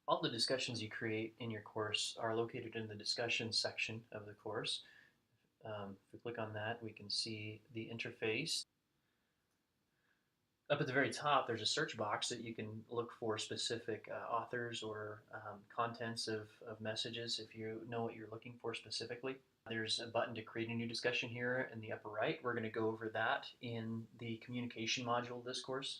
All the discussions you create in your course are located in the discussion section of the course. If we click on that, we can see the interface. Up at the very top, there's a search box that you can look for specific authors or contents of messages if you know what you're looking for specifically. There's a button to create a new discussion here in the upper right. We're going to go over that in the communication module of this course.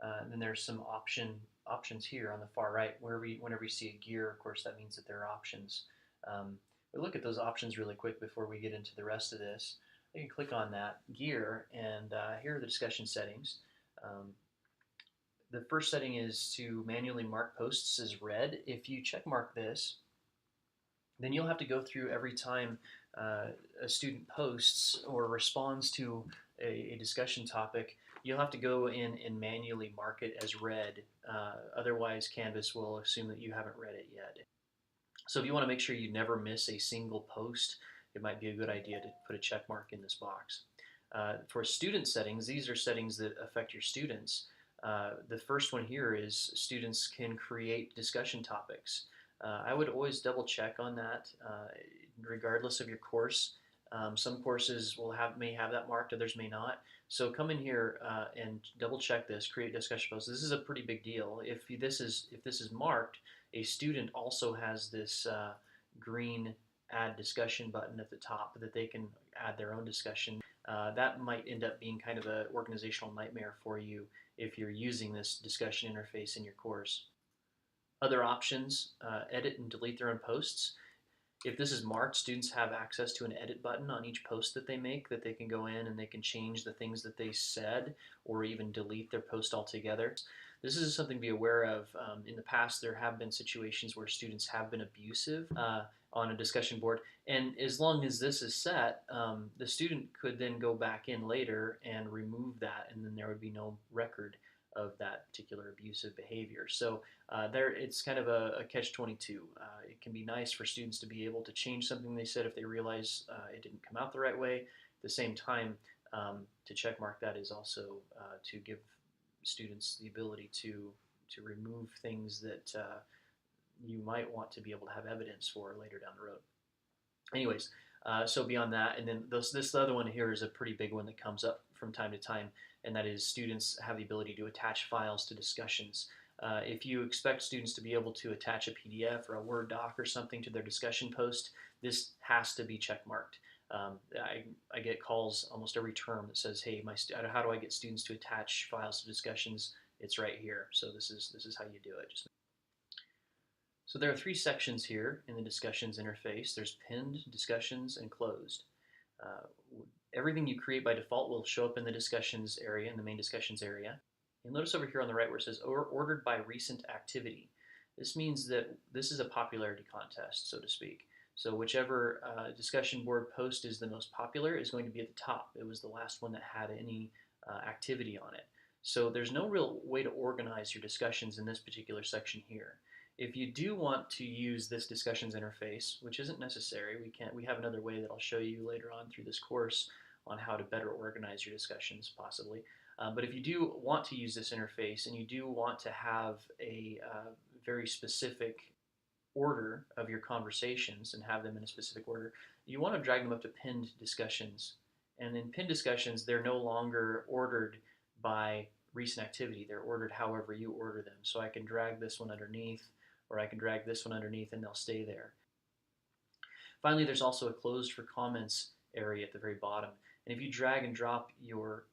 And then there's some options here on the far right. Whenever you see a gear, of course, that means that there are options. We'll look at those options really quick before we get into the rest of this. You can click on that gear, and here are the discussion settings. The first setting is to manually mark posts as read. If you check mark this, then you'll have to go through every time a student posts or responds to a discussion topic. You'll have to go in and manually mark it as read. Otherwise, Canvas will assume that you haven't read it yet. So if you want to make sure you never miss a single post, it might be a good idea to put a check mark in this box. For student settings, these are settings that affect your students. The first one here is students can create discussion topics. I would always double check on that, regardless of your course. Some courses may have that marked, others may not. So come in here and double check this, create discussion posts. This is a pretty big deal. If this is marked, a student also has this green add discussion button at the top that they can add their own discussion. That might end up being kind of an organizational nightmare for you if you're using this discussion interface in your course. Other options, edit and delete their own posts. If this is marked, students have access to an edit button on each post that they make that they can go in and they can change the things that they said or even delete their post altogether. This is something to be aware of. In the past, there have been situations where students have been abusive on a discussion board, and as long as this is set, the student could then go back in later and remove that, and then there would be no record of that particular abusive behavior. So it's kind of a catch-22. It can be nice for students to be able to change something they said if they realize it didn't come out the right way. At the same time, to check mark that is also to give students the ability to remove things that you might want to be able to have evidence for later down the road. Anyways, so beyond that, and then this other one here is a pretty big one that comes up from time to time, and that is students have the ability to attach files to discussions. If you expect students to be able to attach a PDF or a Word doc or something to their discussion post, this has to be checkmarked. I get calls almost every term that says, "Hey, how do I get students to attach files to discussions?" It's right here. So this is how you do it. So there are three sections here in the discussions interface. There's pinned, discussions, and closed. Everything you create by default will show up in the discussions area, in the main discussions area. You'll notice over here on the right where it says ordered by recent activity. This means that this is a popularity contest, so to speak. So whichever discussion board post is the most popular is going to be at the top. It was the last one that had any activity on it. So there's no real way to organize your discussions in this particular section here. If you do want to use this discussions interface, which isn't necessary, we have another way that I'll show you later on through this course on how to better organize your discussions possibly. But if you do want to use this interface and you do want to have a very specific order of your conversations and have them in a specific order, you want to drag them up to pinned discussions. And in pinned discussions, they're no longer ordered by recent activity. They're ordered however you order them. So I can drag this one underneath, or I can drag this one underneath, and they'll stay there. Finally, there's also a closed for comments area at the very bottom. And if you drag and drop your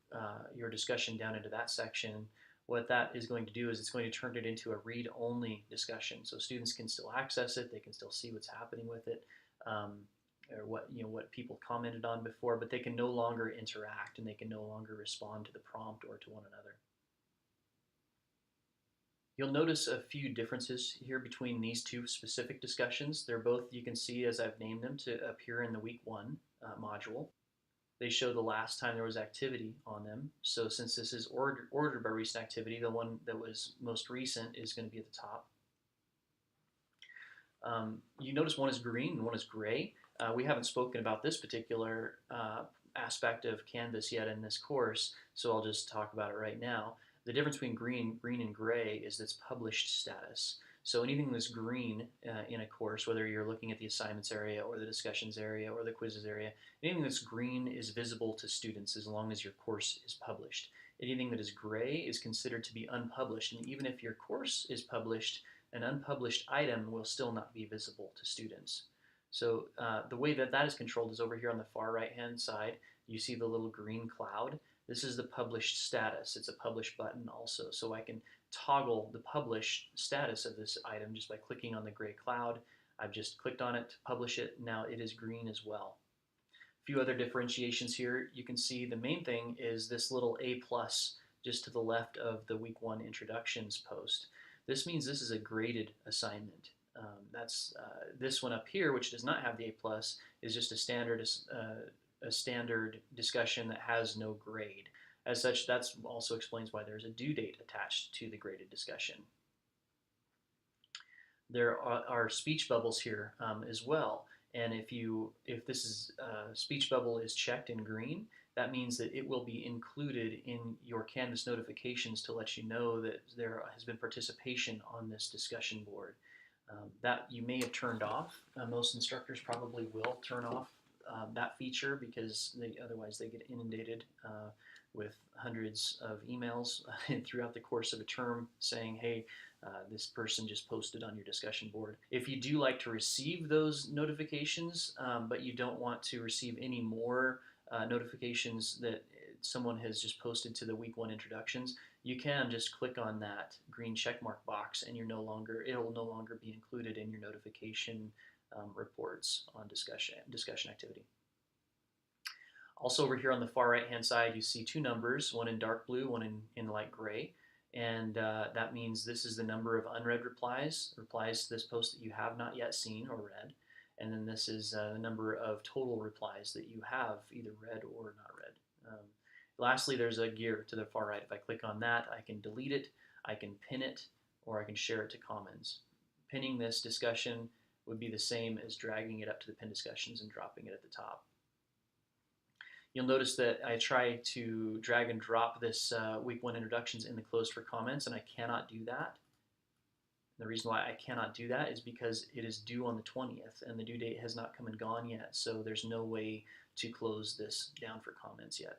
discussion down into that section, what that is going to do is it's going to turn it into a read-only discussion. So students can still access it, they can still see what's happening with it, or what people commented on before, but they can no longer interact and they can no longer respond to the prompt or to one another. You'll notice a few differences here between these two specific discussions. They're both, you can see as I've named them, to appear in the week 1 module. They show the last time there was activity on them. So since this is ordered by recent activity, the one that was most recent is going to be at the top. You notice one is green and one is gray. We haven't spoken about this particular aspect of Canvas yet in this course, so I'll just talk about it right now. The difference between green and gray is its published status. So anything that's green in a course, whether you're looking at the assignments area or the discussions area or the quizzes area, anything that's green is visible to students as long as your course is published. Anything that is gray is considered to be unpublished, and even if your course is published, an unpublished item will still not be visible to students. So the way that that is controlled is over here on the far right hand side. You see the little green cloud. This is the published status. It's a publish button also. So I can toggle the published status of this item just by clicking on the gray cloud. I've just clicked on it to publish it. Now it is green as well. A few other differentiations here. You can see the main thing is this little A plus just to the left of the week 1 introductions post. This means this is a graded assignment. This one up here, which does not have the A plus, is just a standard discussion that has no grade. As such, that also explains why there's a due date attached to the graded discussion. There are speech bubbles here as well, and if this is speech bubble is checked in green, that means that it will be included in your Canvas notifications to let you know that there has been participation on this discussion board. That you may have turned off. Most instructors probably will turn off that feature because otherwise they get inundated with hundreds of emails throughout the course of a term saying, hey, this person just posted on your discussion board. If you do like to receive those notifications, but you don't want to receive any more notifications that someone has just posted to the week 1 introductions, you can just click on that green checkmark box and it'll no longer be included in your notification reports on discussion activity. Also over here on the far right hand side you see 2 numbers, one in dark blue, one in light gray, and that means this is the number of unread replies to this post that you have not yet seen or read, and then this is the number of total replies that you have either read or not read. Lastly, there's a gear to the far right. If I click on that, I can delete it, I can pin it, or I can share it to Commons. Pinning this discussion would be the same as dragging it up to the pin discussions and dropping it at the top. You'll notice that I try to drag and drop this week 1 introductions in the closed for comments, and I cannot do that. The reason why I cannot do that is because it is due on the 20th, and the due date has not come and gone yet, so there's no way to close this down for comments yet.